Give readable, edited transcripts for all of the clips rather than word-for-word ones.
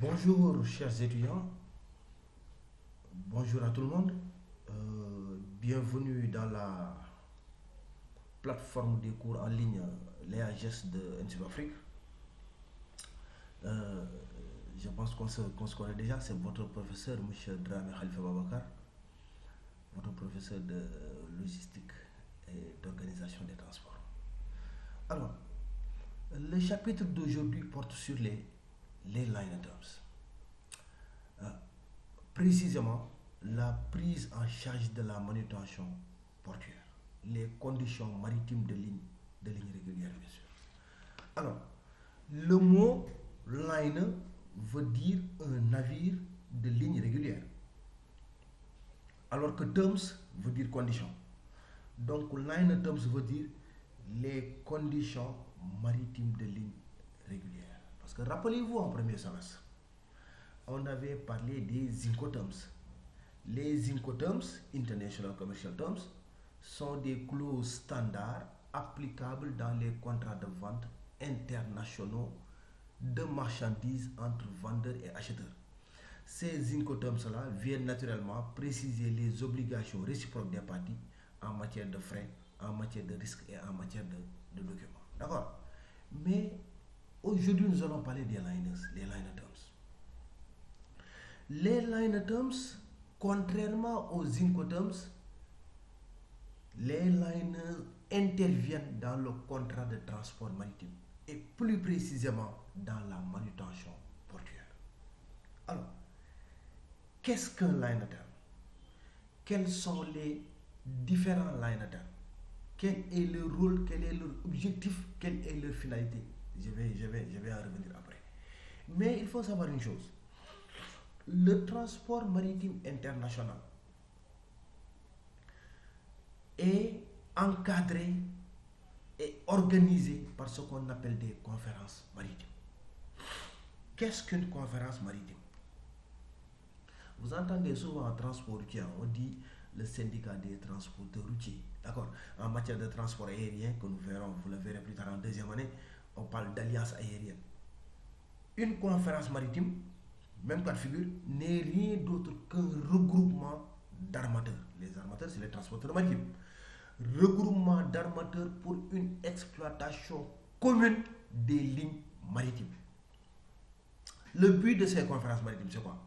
Bonjour chers étudiants, bonjour à tout le monde. Bienvenue dans la plateforme des cours en ligne l'EAGES de NCB Afrique. Je pense qu'on se connaît déjà, c'est votre professeur, M. Dramé Khalifa Babakar, votre professeur de logistique et d'organisation des transports. Alors, le chapitre d'aujourd'hui porte sur les line items. Précisément, la prise en charge de la manutention portuaire, les conditions maritimes de ligne régulière, bien sûr. Alors, le mot liner veut dire un navire de ligne régulière, alors que terms veut dire conditions. Donc, liner terms veut dire les conditions maritimes de ligne régulière. Parce que rappelez-vous, en premier semestre, on avait parlé des Incoterms. Les Incoterms, International Commercial Terms, sont des clauses standards applicables dans les contrats de vente internationaux de marchandises entre vendeurs et acheteurs. Ces Incoterms-là viennent naturellement préciser les obligations réciproques des parties en matière de frais, en matière de risques et en matière de documents. D'accord? Mais aujourd'hui, nous allons parler des liners, les liner terms. Les liner terms, contrairement aux Incoterms, les liners interviennent dans le contrat de transport maritime et plus précisément dans la manutention portuaire. Alors, qu'est-ce qu'un liner term? Quels sont les différents liner terms? Quel est leur rôle? Quel est leur objectif? Quelle est leur finalité? Je vais en revenir après. Mais il faut savoir une chose. Le transport maritime international est encadré et organisé par ce qu'on appelle des conférences maritimes. Qu'est-ce qu'une conférence maritime? Vous entendez souvent en transport routier, on dit le syndicat des transporteurs routiers. D'accord? En matière de transport aérien, que nous verrons, vous le verrez plus tard en deuxième année, on parle d'alliance aérienne. Une conférence maritime, même cas de figure, n'est rien d'autre qu'un regroupement d'armateurs. Les armateurs, c'est les transporteurs maritimes. Regroupement d'armateurs pour une exploitation commune des lignes maritimes. Le but de ces conférences maritimes, c'est quoi?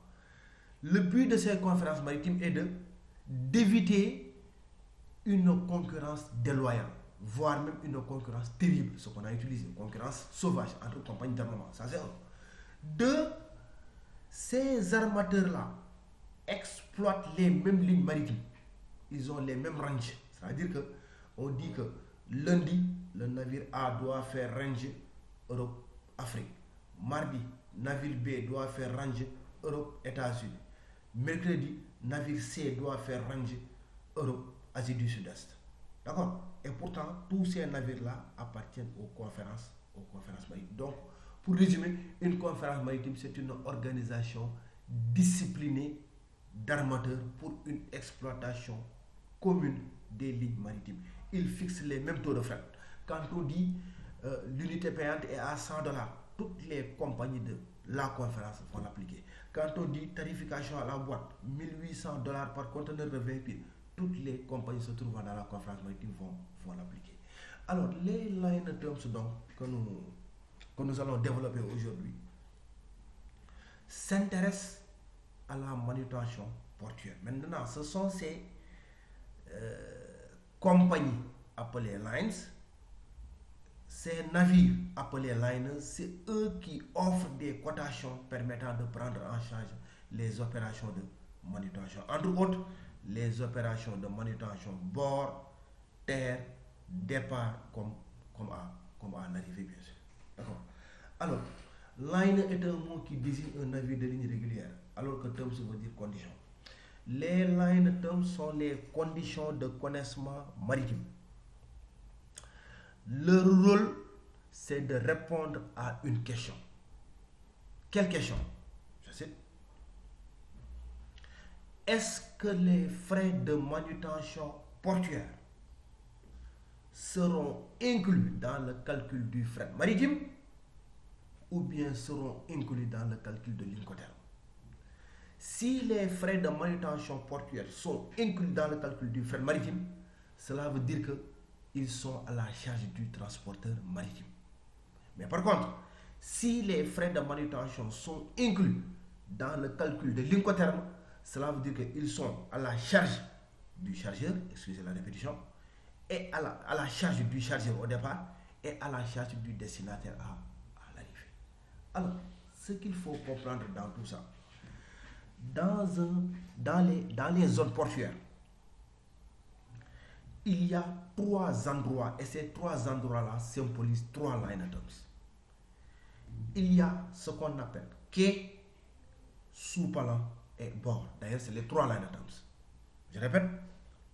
Le but de ces conférences maritimes est d'éviter une concurrence déloyale, voire même une concurrence terrible, ce qu'on a utilisé, concurrence sauvage entre compagnies d'armement. Ça, c'est un. Deux, ces armateurs-là exploitent les mêmes lignes maritimes. Ils ont les mêmes ranges. C'est-à-dire qu'on dit que lundi, le navire A doit faire range Europe-Afrique. Mardi, navire B doit faire range Europe-États-Unis. Mercredi, navire C doit faire range Europe-Asie du Sud-Est. D'accord? Et pourtant, tous ces navires-là appartiennent aux conférences maritimes. Donc, pour résumer, une conférence maritime, c'est une organisation disciplinée d'armateurs pour une exploitation commune des lignes maritimes. Ils fixent les mêmes taux de fret. Quand on dit l'unité payante est à $100, toutes les compagnies de la conférence vont l'appliquer. Quand on dit tarification à la boîte, $1 800 par conteneur de 20 pieds, toutes les compagnies se trouvant dans la conférence maritime vont l'appliquer. Alors, les liner terms donc, que nous allons développer aujourd'hui s'intéressent à la manutention portuaire. Maintenant, ce sont ces compagnies appelées lines, ces navires appelés liners, c'est eux qui offrent des cotations permettant de prendre en charge les opérations de manutention. Entre autres, les opérations de manutention bord, terre, départ comme à l'arrivée, bien sûr. D'accord? Alors, liner est un mot qui désigne un navire de ligne régulière, alors que terms veut dire condition. Les liner terms sont les conditions de connaissement maritime. Leur rôle, c'est de répondre à une question. Quelle question? Je cite. Est-ce que les frais de manutention portuaire seront inclus dans le calcul du fret maritime ou bien seront inclus dans le calcul de l'Incoterm. Si les frais de manutention portuaire sont inclus dans le calcul du fret maritime, cela veut dire qu'ils sont à la charge du transporteur maritime. Mais par contre, si les frais de manutention sont inclus dans le calcul de l'Incoterm, cela veut dire qu'ils sont à la charge du chargeur, excusez la répétition, et à la charge du chargeur au départ et à la charge du destinataire à l'arrivée. Alors, ce qu'il faut comprendre dans tout ça, dans les zones portuaires, il y a 3 endroits et ces 3 endroits-là symbolisent 3 line items. Il y a ce qu'on appelle quai, sous-palan et bord. D'ailleurs, c'est les 3 line items. Je répète,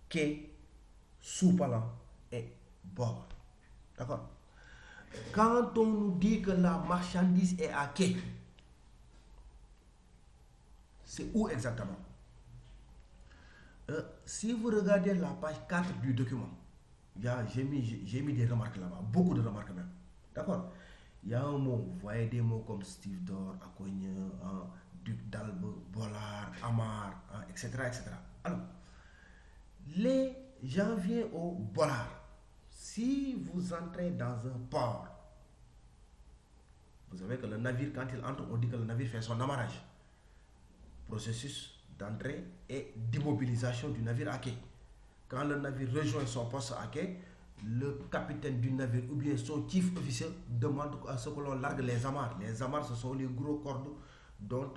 quai, sous-palan et bord. D'accord? Quand on nous dit que la marchandise est à quai, c'est où exactement? Si vous regardez la page 4 du document, j'ai mis des remarques là-bas, beaucoup de remarques même. D'accord? Il y a un mot, vous voyez des mots comme Steve d'Or, Akogne, Duc d'Albe, Bollard, Amar, etc., etc. Alors, j'en viens au Bollard. Si vous entrez dans un port, vous savez que le navire, quand il entre, on dit que le navire fait son amarrage. Processus d'entrée et d'immobilisation du navire à quai. Quand le navire rejoint son poste à quai, le capitaine du navire ou bien son chief officier demande à ce que l'on largue les amarres. Les amarres, ce sont les gros cordes dont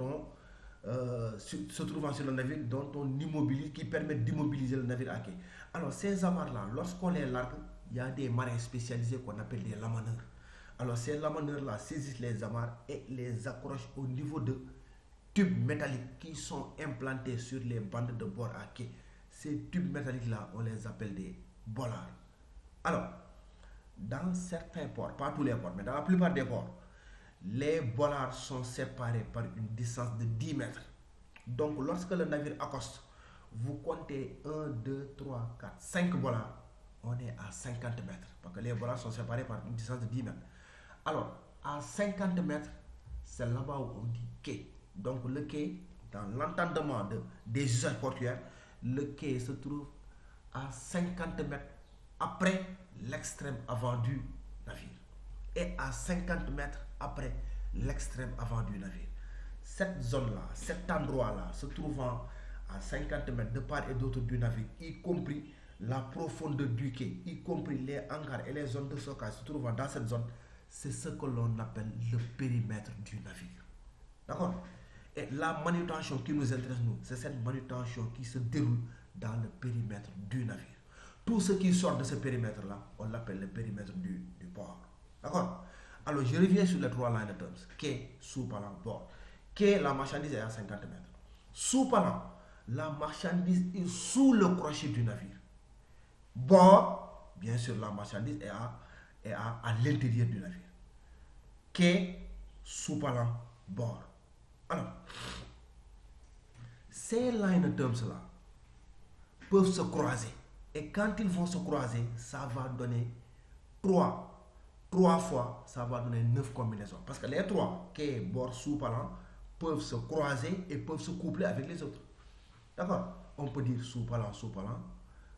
se trouvant sur le navire, dont on immobilise, qui permettent d'immobiliser le navire à quai. Alors ces amarres-là, lorsqu'on les largue, il y a des marins spécialisés qu'on appelle des lamaneurs. Alors ces lamaneurs-là saisissent les amarres et les accrochent au niveau de tubes métalliques qui sont implantés sur les bandes de bord à quai. Ces tubes métalliques-là, on les appelle des bollards. Alors, dans certains ports, pas tous les ports, mais dans la plupart des ports, les bollards sont séparés par une distance de 10 mètres. Donc, lorsque le navire accoste, vous comptez 1, 2, 3, 4, 5 bollards, on est à 50 mètres. Parce que les bollards sont séparés par une distance de 10 mètres. Alors, à 50 mètres, c'est là-bas où on dit quai. Donc, le quai, dans l'entendement des usages portuaires, le quai se trouve à 50 mètres après l'extrême avant du navire et à 50 mètres après l'extrême avant du navire. Cette zone-là, cet endroit-là, se trouvant à 50 mètres de part et d'autre du navire, y compris la profondeur du quai, y compris les hangars et les zones de stockage se trouvant dans cette zone, c'est ce que l'on appelle le périmètre du navire. D'accord? Et la manutention qui nous intéresse, nous, c'est cette manutention qui se déroule dans le périmètre du navire. Tout ce qui sort de ce périmètre-là, on l'appelle le périmètre du port. D'accord? Alors, je reviens sur les 3 line items. Quai, sous-palan, bord. Quai, la marchandise est à 50 mètres. Sous-palan, la marchandise est sous le crochet du navire. Bord, bien sûr, la marchandise est à l'intérieur du navire. Quai, sous-palan, bord. Alors, ces line items-là peuvent se croiser. Et quand ils vont se croiser, ça va donner 3 fois, ça va donner 9 combinaisons. Parce que les 3, quai, bord, sous-palan, peuvent se croiser et peuvent se coupler avec les autres. D'accord? On peut dire sous-palan, sous-palan,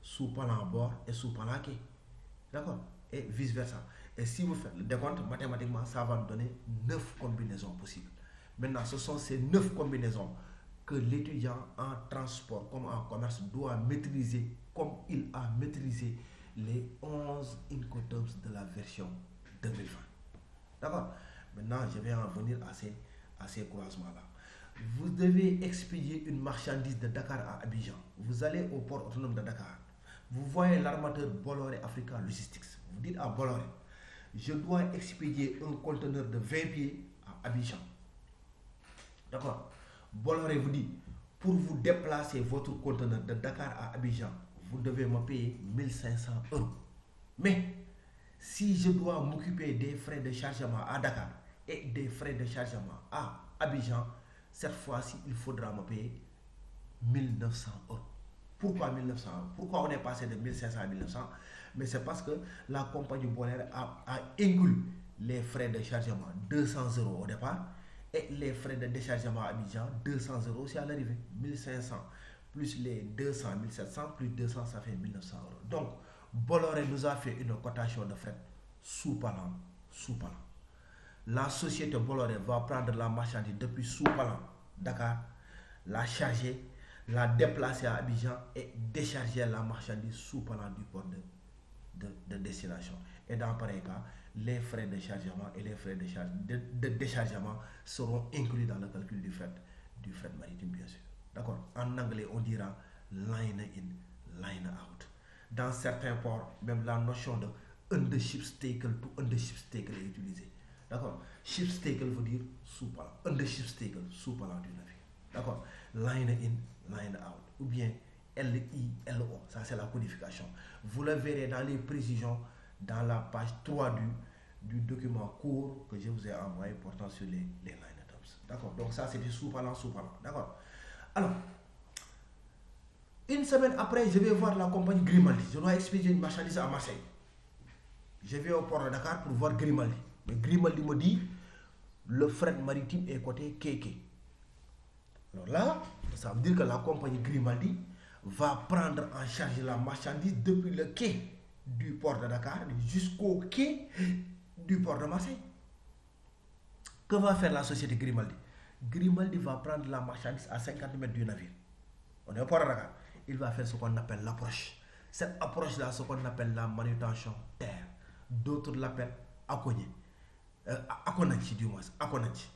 sous-palan, bord et sous-palan, quai. D'accord? Et vice-versa. Et si vous faites le décompte, mathématiquement, ça va donner 9 combinaisons possibles. Maintenant, ce sont ces 9 combinaisons que l'étudiant en transport comme en commerce doit maîtriser comme il a maîtrisé les 11 Incoterms de la version 2020. D'accord? Maintenant, je vais en venir à ces croisements-là. Vous devez expédier une marchandise de Dakar à Abidjan. Vous allez au port autonome de Dakar. Vous voyez l'armateur Bolloré Africa Logistics. Vous dites à Bolloré, je dois expédier un conteneur de 20 pieds à Abidjan. D'accord? Bolloré vous dit, pour vous déplacer votre conteneur de Dakar à Abidjan, vous devez me payer 1500 €. Mais si je dois m'occuper des frais de chargement à Dakar et des frais de chargement à Abidjan, cette fois-ci, il faudra me payer 1900 €. Pourquoi 1900 €? Pourquoi on est passé de 1500 à 1900? Mais c'est parce que la compagnie Bolloré a inclus les frais de chargement 200 € au départ et les frais de déchargement à Abidjan 200 € aussi à l'arrivée. 1500 plus les 200, 1700 plus 200, ça fait 1900 €. Donc, Bolloré nous a fait une cotation de fret Soupalan. La société Bolloré va prendre la marchandise depuis Soupalan, Dakar, la charger, la déplacer à Abidjan et décharger la marchandise Soupalan du port de destination. Et dans pareil cas, les frais de chargement et les frais de déchargement seront inclus dans le calcul du fret maritime, bien sûr. D'accord? En anglais, on dira line in, line out. Dans certains ports, même la notion de undership tackle to undership tackle est utilisée. D'accord? Ship tackle veut dire Soupalan. Undership tackle, Soupalan du navire. D'accord? Line in, line out. Ou bien LILO. Ça, c'est la codification. Vous le verrez dans les précisions dans la page 3 du document court que je vous ai envoyé portant sur les line items. D'accord? Donc, ça, c'est du Soupalan. D'accord? Alors, une semaine après, je vais voir la compagnie Grimaldi. Je dois expédier une marchandise à Marseille. Je vais au port de Dakar pour voir Grimaldi. Mais Grimaldi me dit, le fret maritime est côté KK. Alors là, ça veut dire que la compagnie Grimaldi va prendre en charge la marchandise depuis le quai du port de Dakar jusqu'au quai du port de Marseille. Que va faire la société Grimaldi? Grimaldi va prendre la marchandise à 50 mètres du navire. On est au port de Dakar. Il va faire ce qu'on appelle l'approche. Cette approche-là, ce qu'on appelle la manutention terre. D'autres l'appellent Akonachi du moins. Akonachi.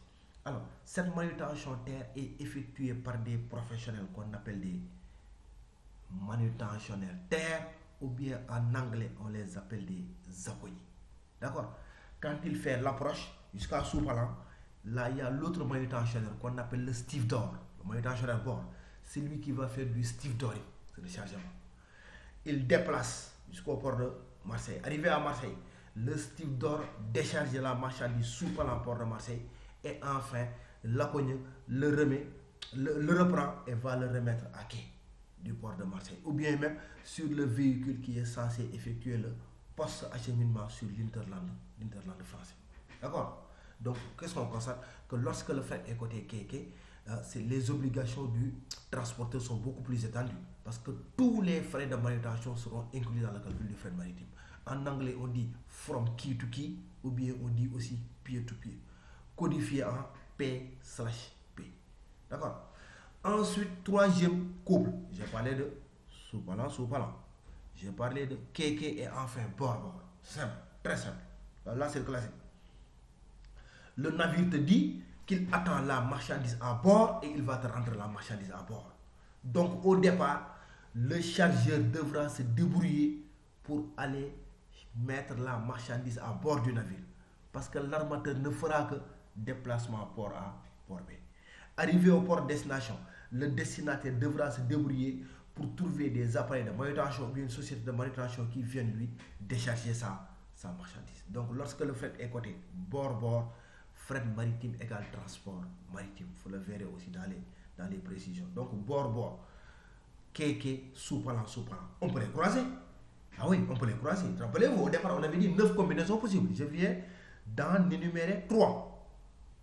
Alors, cette manutention terre est effectuée par des professionnels qu'on appelle des manutentionnaires terre, ou bien en anglais, on les appelle des Akoni. D'accord? Quand il fait l'approche jusqu'à Soupalan, là, il y a l'autre manutentionnaire qu'on appelle le stevedore. Le manutentionnaire bord, c'est lui qui va faire du stevedoring, c'est le chargement. Il déplace jusqu'au port de Marseille. Arrivé à Marseille, le stevedore décharge la marchandise Soupalan port de Marseille et enfin, l'Acogne le reprend et va le remettre à quai du port de Marseille. Ou bien même sur le véhicule qui est censé effectuer le post-acheminement sur l'Interland français. D'accord? Donc, qu'est-ce qu'on constate? Que lorsque le fret est côté KK, les obligations du transporteur sont beaucoup plus étendues parce que tous les frais de manutention seront inclus dans le calcul du fret maritime. En anglais, on dit from key to key ou bien on dit aussi peer to peer, codifié en P/P. D'accord? Ensuite, troisième couple, j'ai parlé de Soupalan. J'ai parlé de KK et enfin bord. Simple, très simple. Là, c'est le classique. Le navire te dit qu'il attend la marchandise à bord et il va te rendre la marchandise à bord. Donc, au départ, le chargeur devra se débrouiller pour aller mettre la marchandise à bord du navire. Parce que l'armateur ne fera que déplacement port A, port B. Arrivé au port de destination, le destinataire devra se débrouiller pour trouver des appareils de manutention ou bien une société de manutention qui vienne lui décharger sa marchandise. Donc, lorsque le fret est coté bord, fret maritime égale transport maritime. Vous le verrez aussi dans les précisions. Donc, bord, KK, Soupalan. On peut les croiser. Ah oui, on peut les croiser. Rappelez-vous, au départ, on avait dit 9 combinaisons possibles. Je viens d'en énumérer 3.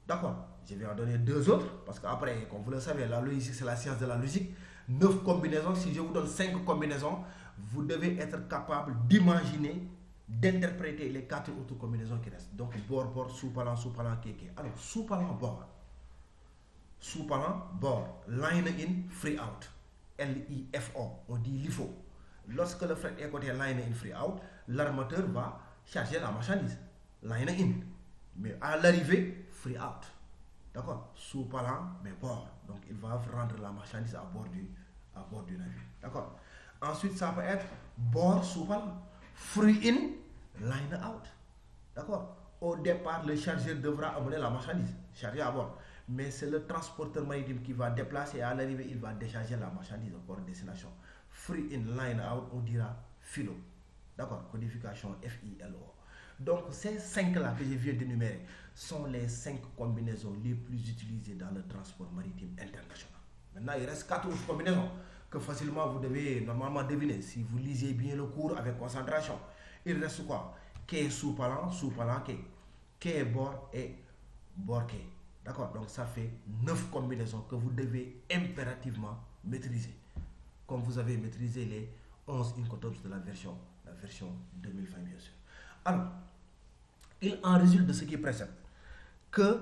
D'accord? Je vais en donner 2 autres, parce qu'après, comme vous le savez, la logique, c'est la science de la logique. 9 combinaisons, si je vous donne 5 combinaisons, vous devez être capable d'imaginer, d'interpréter les 4 autres combinaisons qui restent. Donc, bord, Soupalan, KK. Alors, Soupalan, bord. Line in, free out. LIFO, on dit LIFO. Lorsque le fret est côté line in, free out, l'armateur va charger la marchandise. Line in. Mais à l'arrivée, free out. D'accord? Soupalan, mais bord. Donc, il va rendre la marchandise à bord du navire. D'accord? Ensuite, ça peut être bord Soupalan. Free in, line out. D'accord? Au départ, le chargeur devra amener la marchandise, chargée à bord. Mais c'est le transporteur maritime qui va déplacer et à l'arrivée, il va décharger la marchandise au port de destination. Free in, line out, on dira FILO. D'accord? Codification FILO. Donc, ces 5-là que je viens d'énumérer sont les 5 combinaisons les plus utilisées dans le transport maritime international. Maintenant, il reste 4 autres combinaisons que facilement vous devez normalement deviner si vous lisez bien le cours avec concentration. Il reste quoi? Quai Soupalan, quai. quai bord et bord quai. D'accord? Donc ça fait 9 combinaisons que vous devez impérativement maîtriser. Comme vous avez maîtrisé les 11 Incoterms de la version 2020 bien sûr. Alors, il en résulte de ce qui précède que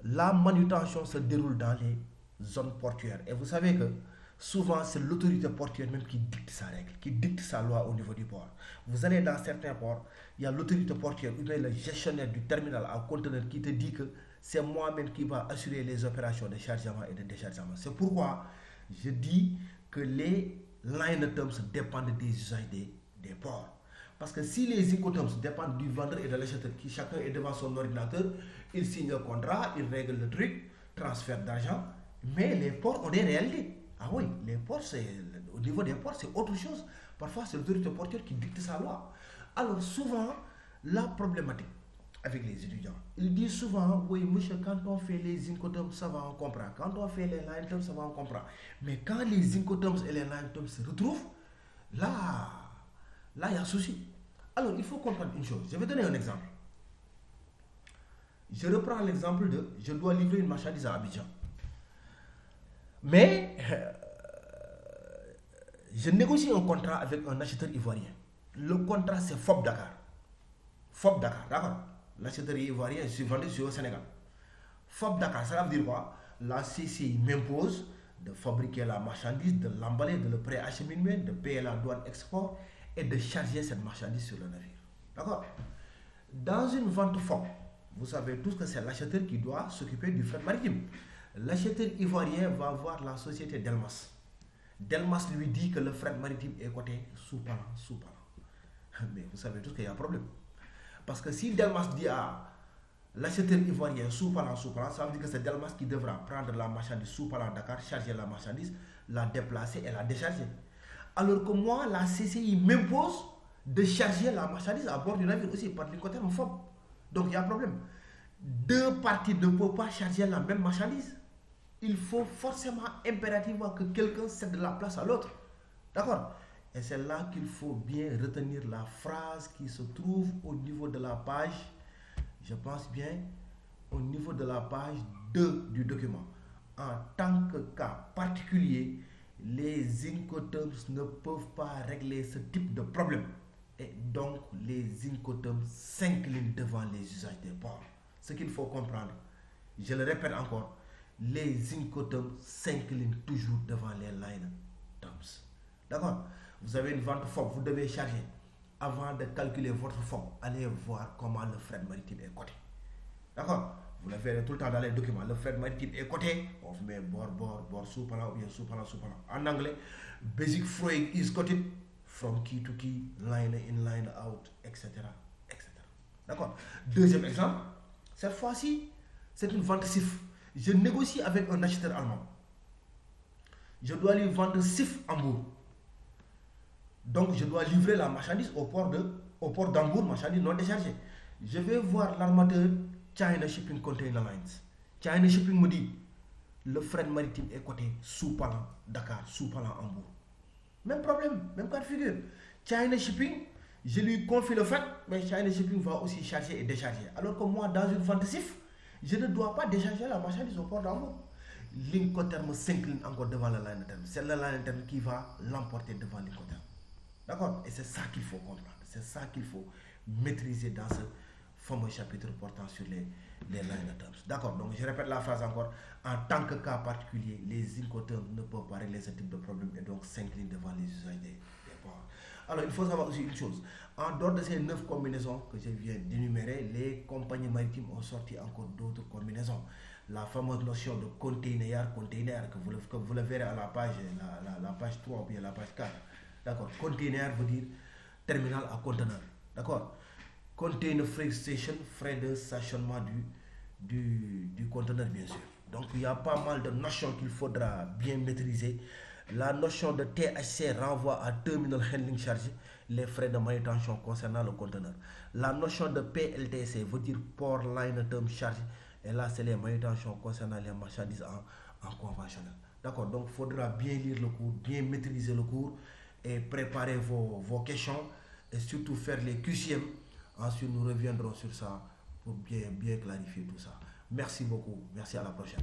la manutention se déroule dans les zones portuaires. Et vous savez que souvent c'est l'autorité portuaire même qui dicte sa règle, qui dicte sa loi au niveau du port. Vous allez dans certains ports, il y a l'autorité portuaire ou bien le gestionnaire du terminal à conteneur qui te dit que c'est moi-même qui va assurer les opérations de chargement et de déchargement. C'est pourquoi je dis que les line terms dépendent des usages des ports. Parce que si les Incoterms dépendent du vendeur et de l'acheteur, qui chacun est devant son ordinateur, il signe un contrat, il règle le truc, transfert d'argent, mais les ports ont des réalités. Ah oui, les ports, au niveau des ports, c'est autre chose. Parfois, c'est l'autorité portuaire qui dicte sa loi. Alors, souvent, la problématique avec les étudiants, ils disent souvent, oui, monsieur, quand on fait les Incoterms, ça va, on comprend. Quand on fait les line terms, ça va, on comprend. Mais quand les Incoterms et les line terms se retrouvent, là, il y a un souci. Alors, il faut comprendre une chose. Je vais donner un exemple. Je reprends l'exemple de je dois livrer une marchandise à Abidjan. Mais je négocie un contrat avec un acheteur ivoirien. Le contrat, c'est FOB Dakar. FOB Dakar, d'accord? L'acheteur ivoirien, je suis vendu au Sénégal. FOB Dakar, ça veut dire quoi? La CCI m'impose de fabriquer la marchandise, de l'emballer, de le préacheminer, de payer la douane export et de charger cette marchandise sur le navire. D'accord? Dans une vente FOB, vous savez tous que c'est l'acheteur qui doit s'occuper du fret maritime. L'acheteur ivoirien va voir la société Delmas. Delmas lui dit que le fret maritime est coté sous parlant. Mais vous savez tous qu'il y a un problème. Parce que si Delmas dit à l'acheteur ivoirien sous parlant, ça veut dire que c'est Delmas qui devra prendre la marchandise sous parlant Dakar, charger la marchandise, la déplacer et la décharger. Alors que moi, la CCI m'impose de charger la marchandise à bord du navire aussi par l'Incoterm FOB. Donc il y a un problème. Deux parties ne peuvent pas charger la même marchandise. Il faut forcément, impérativement que quelqu'un cède la place à l'autre. D'accord? Et c'est là qu'il faut bien retenir la phrase qui se trouve au niveau de la page, je pense bien, au niveau de la page 2 du document. En tant que cas particulier, les Incoterms ne peuvent pas régler ce type de problème. Et donc, les Incoterms s'inclinent devant les usages des ports. Ce qu'il faut comprendre, je le répète encore, les Incoterms s'inclinent toujours devant les line terms. D'accord? Vous avez une vente FOB, vous devez charger. Avant de calculer votre FOB, allez voir comment le fret maritime est coté. D'accord? Vous le verrez tout le temps dans les documents. Le fret maritime est coté. On met bord, sous-parlant ou bien sous-parlant. En anglais, basic freight is quoted from key to key, line in, line out, etc. etc. D'accord? Deuxième exemple, cette fois-ci, c'est une vente SIF. Je négocie avec un acheteur allemand. Je dois lui vendre SIF Hambourg. Donc, je dois livrer la marchandise au port d'Hambourg, marchandise non déchargée. Je vais voir l'armateur China Shipping Container Lines. China Shipping me dit, le fret maritime est coté sous parlant Dakar, sous parlant Hambourg. Même problème, même cas de figure. China Shipping, je lui confie le fret, mais China Shipping va aussi charger et décharger. Alors que moi, dans une vente SIF, je ne dois pas décharger la marchandise au port d'Hambourg. L'Incoterm s'incline encore devant le line term. C'est le line term qui va l'emporter devant l'Incoterm. D'accord? Et c'est ça qu'il faut comprendre. C'est ça qu'il faut maîtriser dans ce fameux chapitre portant sur les line terms. D'accord? Donc je répète la phrase encore. En tant que cas particulier, les Incoterms ne peuvent pas régler ce type de problème et donc s'inclinent devant les usages des ports. Alors il faut savoir aussi une chose. En dehors de ces 9 combinaisons que je viens d'énumérer, les compagnies maritimes ont sorti encore d'autres combinaisons. La fameuse notion de container que vous le verrez à la page 3 ou bien la page 4. D'accord? Container veut dire terminal à conteneur. D'accord? Container freight station, frais de stationnement du conteneur, bien sûr. Donc il y a pas mal de notions qu'il faudra bien maîtriser. La notion de THC renvoie à Terminal Handling Charge, les frais de manutention concernant le conteneur. La notion de PLTC veut dire Port Line Term Charge, et là c'est les manutentions concernant les marchandises en conventionnel. D'accord? Donc il faudra bien lire le cours, bien maîtriser le cours et préparer vos questions et surtout faire les QCM. Ensuite nous reviendrons sur ça pour bien clarifier tout ça. Merci beaucoup. Merci, à la prochaine.